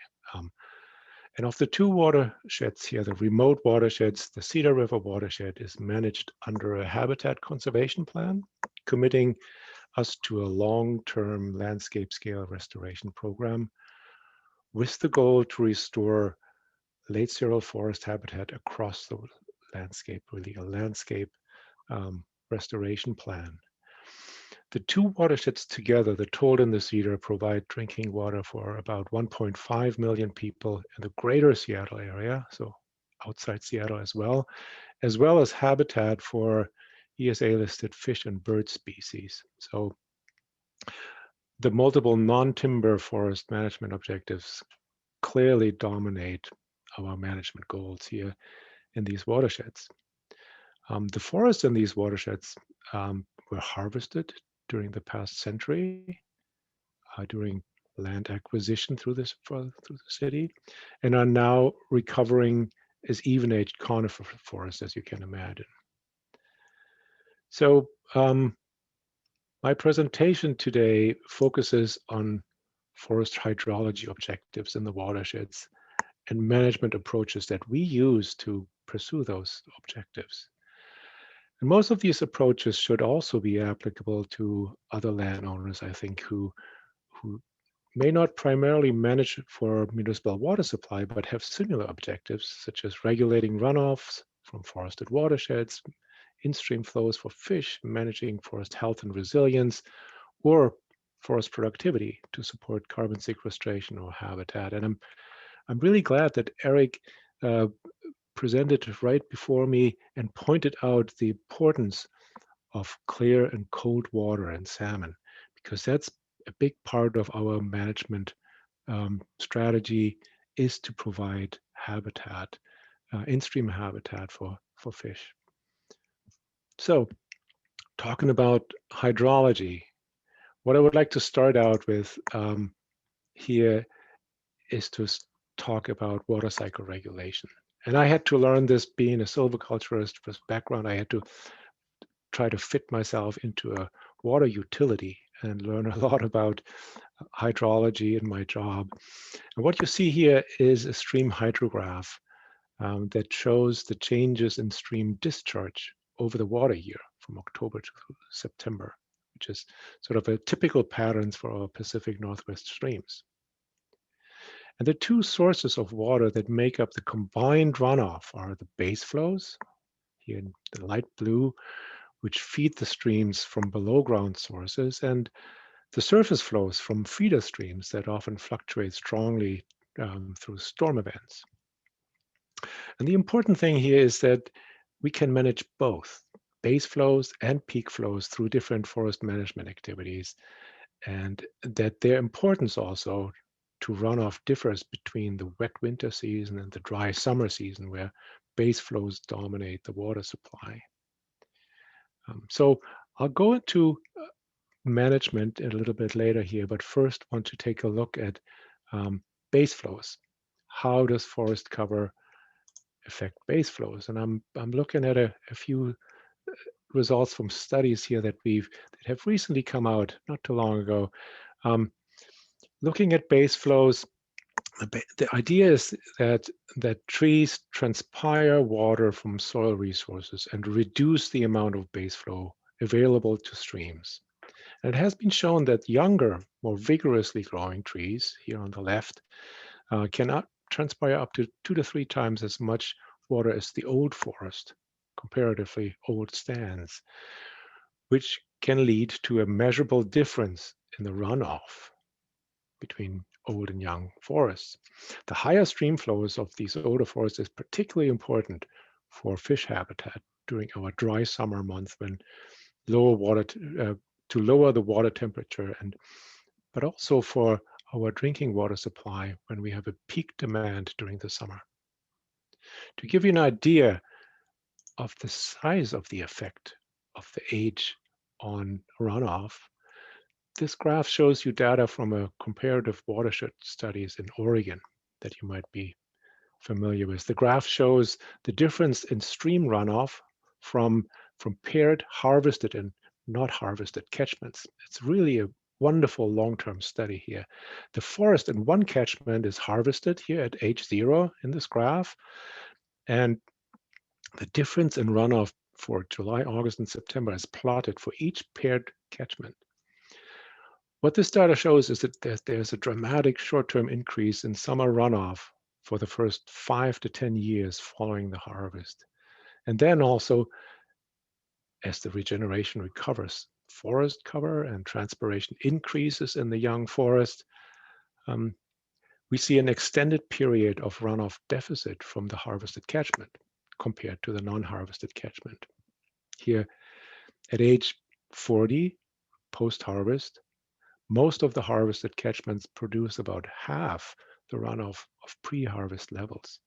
Speaker 5: And of the two watersheds here, the remote watersheds, the Cedar River Watershed is managed under a habitat conservation plan, committing us to a long-term landscape scale restoration program with the goal to restore late sterile forest habitat across the landscape, really a landscape restoration plan. The two watersheds together, the Tolt and the Cedar, provide drinking water for about 1.5 million people in the greater Seattle area, so outside Seattle as well as habitat for ESA-listed fish and bird species. So the multiple non-timber forest management objectives clearly dominate our management goals here in these watersheds. The forests in these watersheds were harvested during the past century, during land acquisition through the city, and are now recovering as even-aged conifer forests, as you can imagine. So my presentation today focuses on forest hydrology objectives in the watersheds and management approaches that we use to pursue those objectives. And most of these approaches should also be applicable to other landowners, I think, who may not primarily manage for municipal water supply, but have similar objectives, such as regulating runoffs from forested watersheds, in-stream flows for fish, managing forest health and resilience, or forest productivity to support carbon sequestration or habitat. And I'm really glad that Eric presented right before me and pointed out the importance of clear and cold water and salmon, because that's a big part of our management strategy, is to provide habitat, in-stream habitat for fish. So talking about hydrology, what I would like to start out with here is to talk about water cycle regulation. And I had to learn this being a silviculturist with background. I had to try to fit myself into a water utility and learn a lot about hydrology in my job. And what you see here is a stream hydrograph that shows the changes in stream discharge over the water year from October to September, which is sort of a typical patterns for our Pacific Northwest streams. And the two sources of water that make up the combined runoff are the base flows, here in the light blue, which feed the streams from below ground sources, and the surface flows from feeder streams that often fluctuate strongly through storm events. And the important thing here is that we can manage both base flows and peak flows through different forest management activities, and that their importance also to runoff differs between the wet winter season and the dry summer season, where base flows dominate the water supply. So I'll go into management a little bit later here, but first want to take a look at base flows. How does forest cover affect base flows? And I'm looking at a few results from studies here that have recently come out not too long ago. Looking at base flows, the idea is that trees transpire water from soil resources and reduce the amount of base flow available to streams. And it has been shown that younger, more vigorously growing trees, here on the left, can transpire up to 2 to 3 times as much water as the old forest, comparatively old stands, which can lead to a measurable difference in the runoff between old and young forests. The higher stream flows of these older forests is particularly important for fish habitat during our dry summer months, when lower water to lower the water temperature, but also for our drinking water supply when we have a peak demand during the summer. To give you an idea of the size of the effect of the age on runoff, this graph shows you data from a comparative watershed studies in Oregon that you might be familiar with. The graph shows the difference in stream runoff from paired harvested and not harvested catchments. It's really a wonderful long-term study here. The forest in one catchment is harvested here at age 0 in this graph, and the difference in runoff for July, August, and September is plotted for each paired catchment. What this data shows is that there's a dramatic short-term increase in summer runoff for the first 5 to 10 years following the harvest. And then also, as the regeneration recovers, forest cover and transpiration increases in the young forest, we see an extended period of runoff deficit from the harvested catchment compared to the non-harvested catchment. Here, at age 40, post-harvest, most of the harvested catchments produce about half the runoff of pre-harvest levels.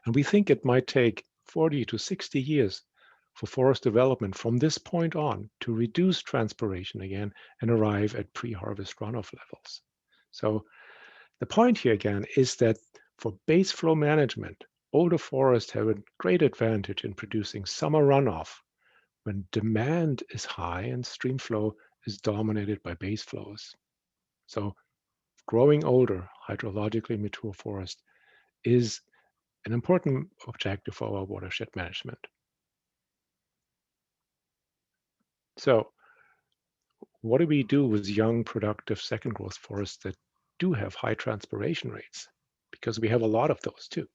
Speaker 5: And we think it might take 40 to 60 years for forest development from this point on to reduce transpiration again and arrive at pre-harvest runoff levels. So the point here again is that for base flow management, older forests have a great advantage in producing summer runoff when demand is high and stream flow is dominated by base flows. So growing older, hydrologically mature forest is an important objective for our watershed management. So what do we do with young, productive second growth forests that do have high transpiration rates? Because we have a lot of those too.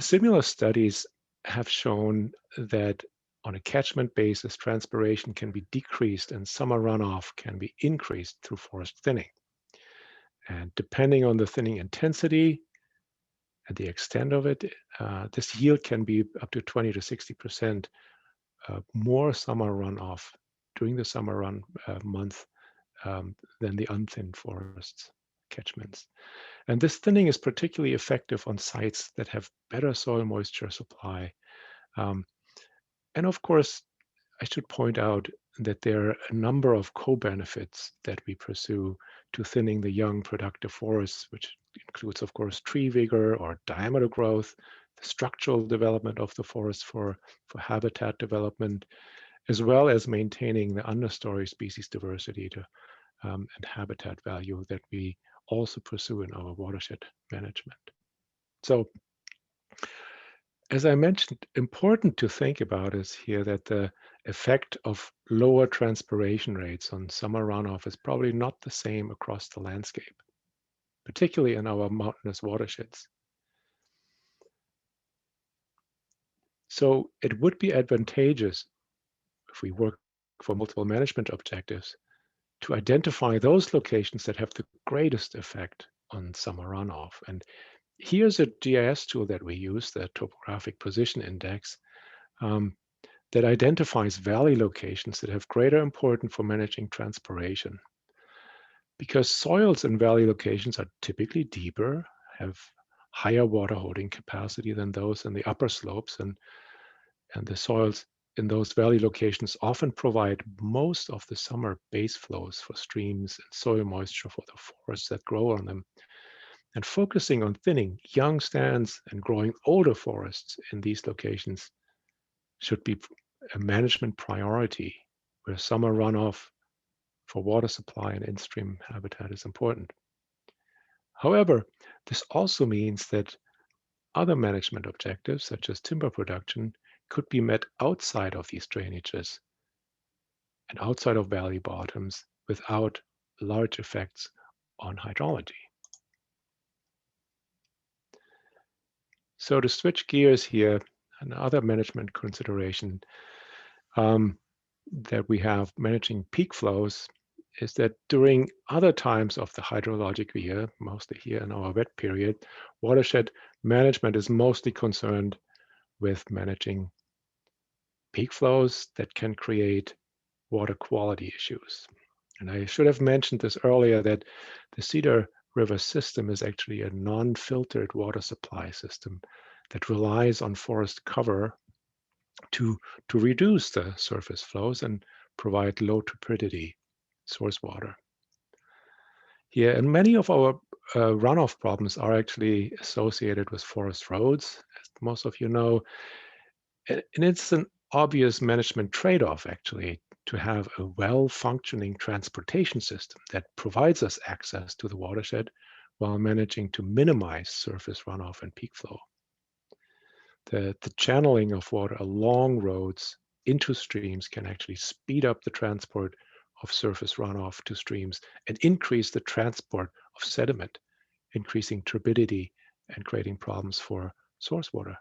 Speaker 5: Similar studies have shown that on a catchment basis, transpiration can be decreased and summer runoff can be increased through forest thinning. And depending on the thinning intensity, and the extent of it, this yield can be up to 20 to 60% more summer runoff during the summer month than the unthinned forests catchments. And this thinning is particularly effective on sites that have better soil moisture supply. And of course, I should point out that there are a number of co-benefits that we pursue to thinning the young productive forests, which includes, of course, tree vigor or diameter growth, the structural development of the forest for habitat development, as well as maintaining the understory species diversity and habitat value that we also pursue in our watershed management. So, as I mentioned, important to think about is here that the effect of lower transpiration rates on summer runoff is probably not the same across the landscape, particularly in our mountainous watersheds. So it would be advantageous if we work for multiple management objectives to identify those locations that have the greatest effect on summer runoff. And here's a GIS tool that we use, the Topographic Position Index, that identifies valley locations that have greater importance for managing transpiration. Because soils in valley locations are typically deeper, have higher water holding capacity than those in the upper slopes, and the soils in those valley locations often provide most of the summer base flows for streams and soil moisture for the forests that grow on them. And focusing on thinning young stands and growing older forests in these locations should be a management priority, where summer runoff for water supply and in-stream habitat is important. However, this also means that other management objectives, such as timber production, could be met outside of these drainages and outside of valley bottoms without large effects on hydrology. So to switch gears here, another management consideration that we have managing peak flows is that during other times of the hydrologic year, mostly here in our wet period, watershed management is mostly concerned with managing peak flows that can create water quality issues. And I should have mentioned this earlier, that the Cedar River system is actually a non-filtered water supply system that relies on forest cover to reduce the surface flows and provide low turbidity source water. Here, and many of our runoff problems are actually associated with forest roads, as most of you know. And it's an obvious management trade-off, actually, to have a well-functioning transportation system that provides us access to the watershed while managing to minimize surface runoff and peak flow. The channeling of water along roads into streams can actually speed up the transport of surface runoff to streams and increase the transport of sediment, increasing turbidity and creating problems for source water.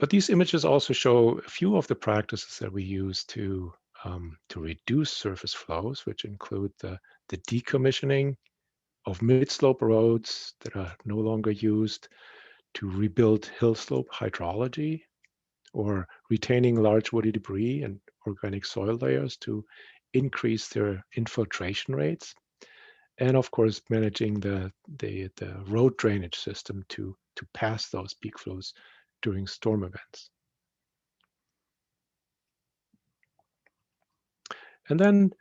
Speaker 5: But these images also show a few of the practices that we use to reduce surface flows, which include the decommissioning of mid-slope roads that are no longer used, to rebuild hill slope hydrology, or retaining large woody debris and organic soil layers to increase their infiltration rates, and of course managing the road drainage system to pass those peak flows during storm events. And then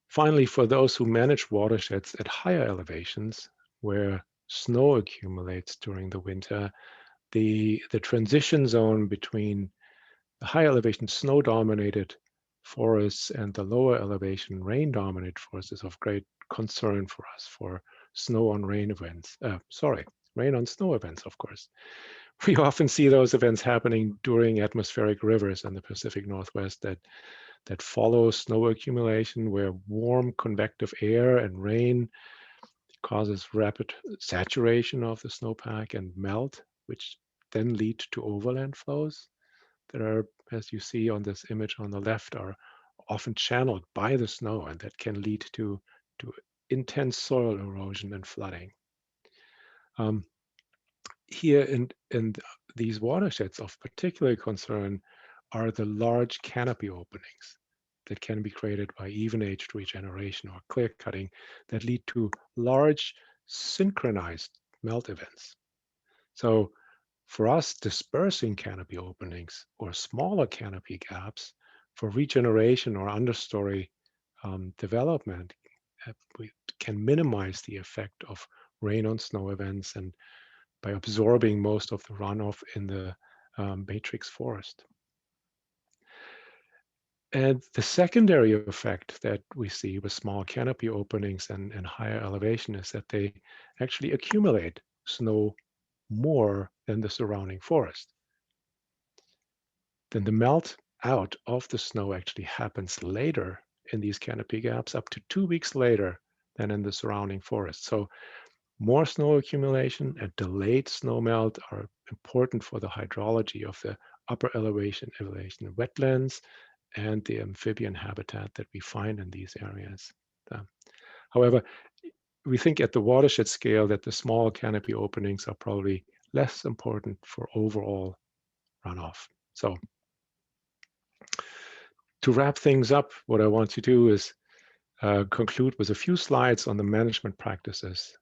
Speaker 5: finally, for those who manage watersheds at higher elevations where snow accumulates during the winter, the transition zone between the high elevation snow-dominated forests and the lower elevation rain-dominated forests is of great concern for us for snow on rain events. Rain on snow events, of course. We often see those events happening during atmospheric rivers in the Pacific Northwest that follow snow accumulation, where warm convective air and rain causes rapid saturation of the snowpack and melt, which then lead to overland flows that are, as you see on this image on the left, are often channeled by the snow, and that can lead to intense soil erosion and flooding. here in these watersheds of particular concern are the large canopy openings that can be created by even-aged regeneration or clear cutting that lead to large synchronized melt events. So for us, dispersing canopy openings or smaller canopy gaps for regeneration or understory development, we can minimize the effect of rain on snow events and by absorbing most of the runoff in the matrix forest. And the secondary effect that we see with small canopy openings and higher elevation is that they actually accumulate snow more than the surrounding forest. Then the melt out of the snow actually happens later in these canopy gaps, up to 2 weeks later than in the surrounding forest. So more snow accumulation and delayed snow melt are important for the hydrology of the upper elevation wetlands and the amphibian habitat that we find in these areas. However, we think at the watershed scale that the small canopy openings are probably less important for overall runoff. So to wrap things up, what I want to do is conclude with a few slides on the management practices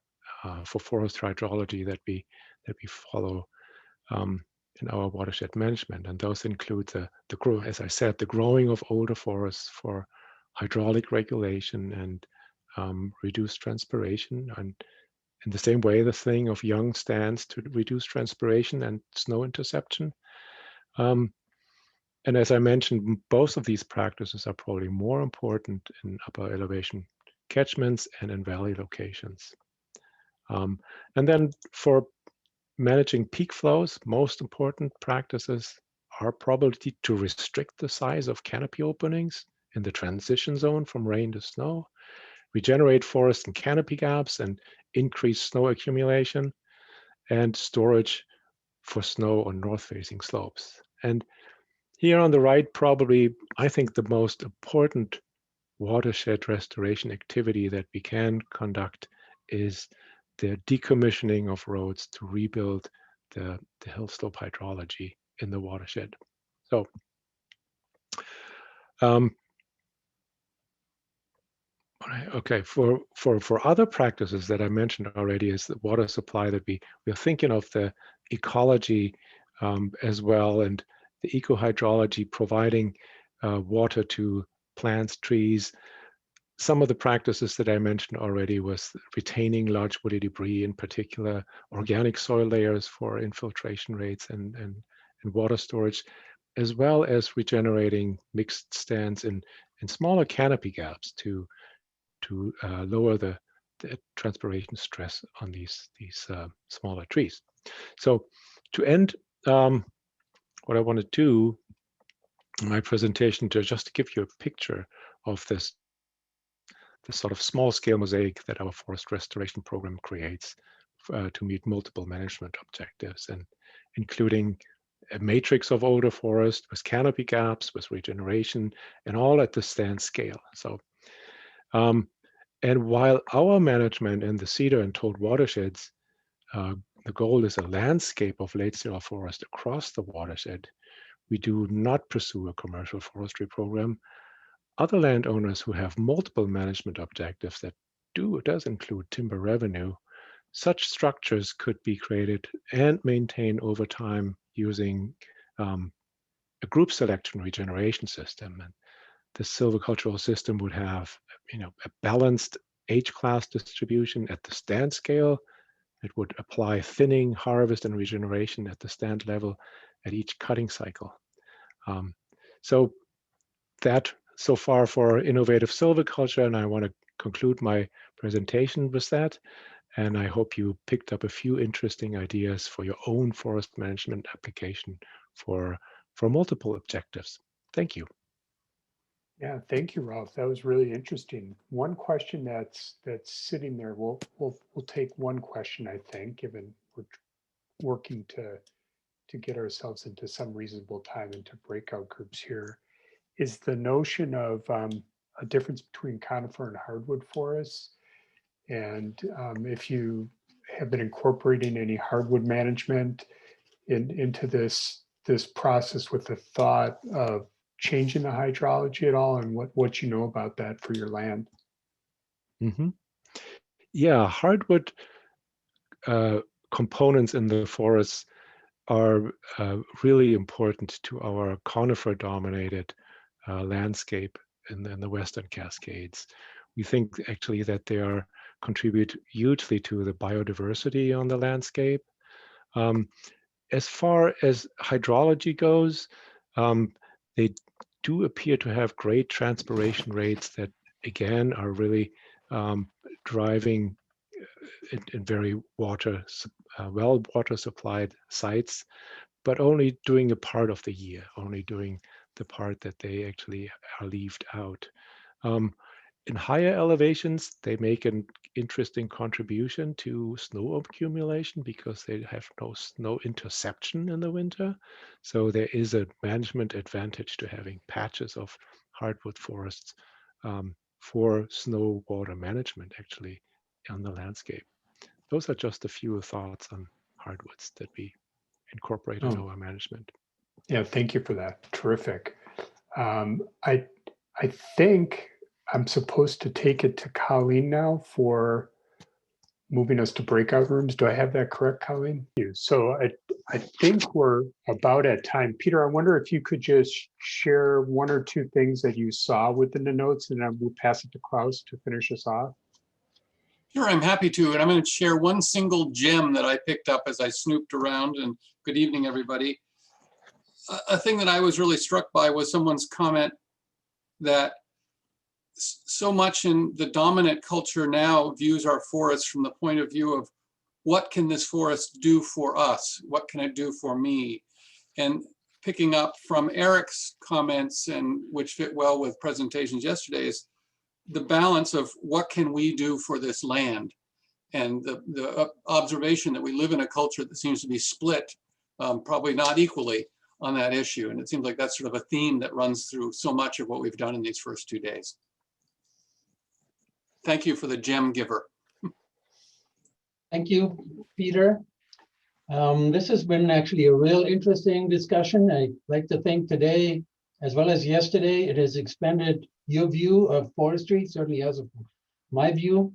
Speaker 5: for forest hydrology that we follow in our watershed management. And those include as I said, the growing of older forests for hydraulic regulation and reduced transpiration. And in the same way, the thing of young stands to reduce transpiration and snow interception. And as I mentioned, both of these practices are probably more important in upper elevation catchments and in valley locations. And then for managing peak flows, most important practices are probably to restrict the size of canopy openings in the transition zone from rain to snow, regenerate forest and canopy gaps and increase snow accumulation, and storage for snow on north-facing slopes. And here on the right, probably, I think the most important watershed restoration activity that we can conduct is the decommissioning of roads to rebuild the hill slope hydrology in the watershed. So okay, for other practices that I mentioned already is the water supply that we're thinking of the ecology as well, and the eco-hydrology providing water to plants, trees. Some of the practices that I mentioned already was retaining large woody debris, in particular organic soil layers for infiltration rates and water storage, as well as regenerating mixed stands in smaller canopy gaps to lower the transpiration stress on these smaller trees. So to end, what I want to do in my presentation to just give you a picture of this sort of small scale mosaic that our forest restoration program creates to meet multiple management objectives, and including a matrix of older forest with canopy gaps, with regeneration, and all at the stand scale. So, and while our management in the cedar and toad watersheds, the goal is a landscape of late sterile forest across the watershed, we do not pursue a commercial forestry program. Other landowners who have multiple management objectives that does include timber revenue, such structures could be created and maintained over time using a group selection regeneration system. And the silvicultural system would have, a balanced age class distribution at the stand scale. It would apply thinning, harvest, and regeneration at the stand level at each cutting cycle. So that so far for innovative silviculture, and I want to conclude my presentation with that. And I hope you picked up a few interesting ideas for your own forest management application for multiple objectives. Thank you.
Speaker 1: Yeah, thank you, Ralph. That was really interesting. One question that's sitting there, we'll take one question, I think, given we're working to get ourselves into some reasonable time into breakout groups here, is the notion of a difference between conifer and hardwood forests. And if you have been incorporating any hardwood management into this process with the thought of changing the hydrology at all, and what you know about that for your land?
Speaker 5: Mhm. Yeah, hardwood components in the forests are really important to our conifer-dominated landscape in the Western Cascades. We think actually that they contribute hugely to the biodiversity on the landscape. As far as hydrology goes, they do appear to have great transpiration rates that, again, are really driving in very well water supplied sites, but only doing a part of the year, only doing the part that they actually are leaved out. In higher elevations, they make an interesting contribution to snow accumulation because they have no snow interception in the winter. So there is a management advantage to having patches of hardwood forests for snow water management actually on the landscape. Those are just a few thoughts on hardwoods that we incorporate in our management.
Speaker 1: Yeah, thank you for that. Terrific. I think I'm supposed to take it to Colleen now for moving us to breakout rooms. Do I have that correct, Colleen? So I think we're about at time. Peter, I wonder if you could just share one or two things that you saw within the notes, and then we'll pass it to Klaus to finish us off.
Speaker 6: Sure, I'm happy to. And I'm going to share one single gem that I picked up as I snooped around. And good evening, everybody. A thing that I was really struck by was someone's comment that so much in the dominant culture now views our forests from the point of view of what can this forest do for us? What can it do for me? And picking up from Eric's comments, and which fit well with presentations yesterday, is the balance of what can we do for this land, and the observation that we live in a culture that seems to be split, probably not equally on that issue. And it seems like that's sort of a theme that runs through so much of what we've done in these first 2 days. Thank you for the gem giver.
Speaker 7: Thank you, Peter. This has been actually a real interesting discussion. I'd like to think today, as well as yesterday, it has expanded your view of forestry, certainly as of my view.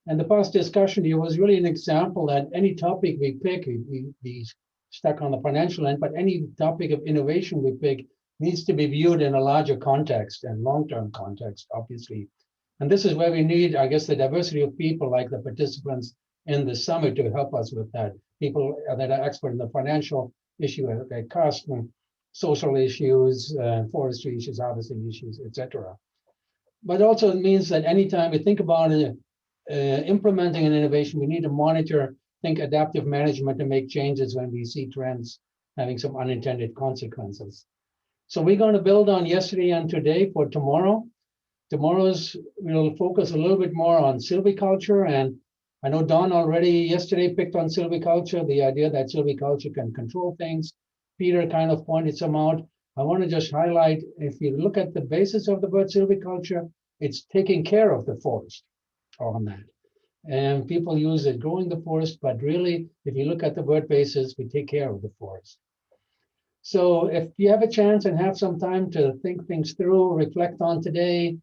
Speaker 7: And the past discussion here was really an example that any topic we pick, we stuck on the financial end, but any topic of innovation we pick needs to be viewed in a larger context and long-term context, obviously. And this is where we need, I guess, the diversity of people like the participants in the summit to help us with that. People that are expert in the financial issue, cost, social issues, forestry issues, harvesting issues, etc. But also it means that anytime we think about implementing an innovation, we need to monitor, think adaptive management to make changes when we see trends having some unintended consequences. So we're going to build on yesterday and today for tomorrow. We'll focus a little bit more on silviculture, and I know Don already yesterday picked on silviculture, the idea that silviculture can control things. Peter kind of pointed some out. I want to just highlight, if you look at the basis of the word silviculture, it's taking care of the forest on that. And people use it growing the forest, but really, if you look at the word basis, we take care of the forest. So if you have a chance and have some time to think things through, reflect on today,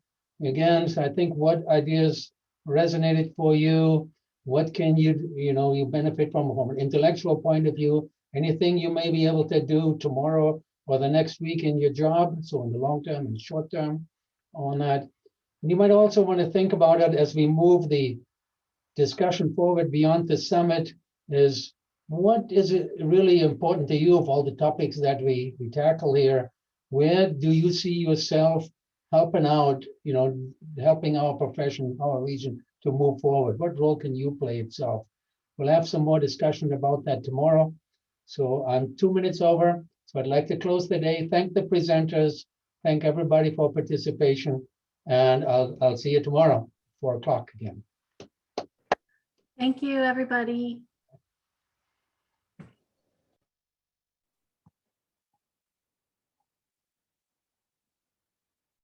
Speaker 7: again, so I think what ideas resonated for you, what can you benefit from an intellectual point of view, anything you may be able to do tomorrow or the next week in your job, so in the long term and short term on that. And you might also want to think about it as we move the discussion forward beyond the summit, is what is it really important to you of all the topics that we tackle here? Where do you see yourself helping out, helping our profession, our region to move forward? What role can you play itself? We'll have some more discussion about that tomorrow. So I'm 2 minutes over. So I'd like to close the day. Thank the presenters. Thank everybody for participation. And I'll see you tomorrow, 4 o'clock again.
Speaker 3: Thank you, everybody.